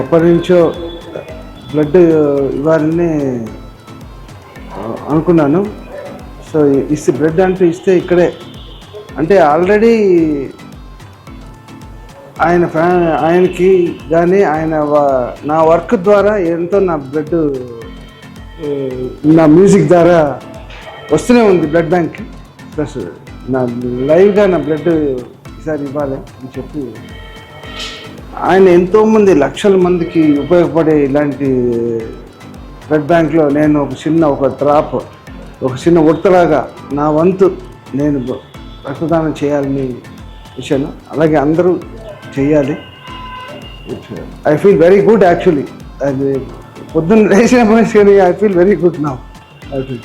ఎప్పటి నుంచో బ్లడ్ ఇవ్వాలని అనుకున్నాను. సో బ్లడ్ అంటూ ఇస్తే ఇక్కడే అంటే ఆల్రెడీ ఆయనకి కానీ నా వర్క్ ద్వారా ఎంతో నా బ్లడ్ నా మ్యూజిక్ ద్వారా వస్తూనే ఉంది బ్లడ్ బ్యాంక్. ప్లస్ నా లైవ్గా నా బ్లడ్ ఈసారి ఇవ్వాలి అని చెప్పి ఆయన ఎంతోమంది లక్షల మందికి ఉపయోగపడే ఇలాంటి బ్లడ్ బ్యాంక్లో నేను ఒక డ్రాప్, ఒక చిన్న ఉడతలాగా నా వంతు నేను రక్తదానం చేయాలని విషయం. అలాగే అందరూ చేయాలి. I feel very good actually. అది పొద్దున్న లేచిన మనిషి కానీ I feel very good now. I feel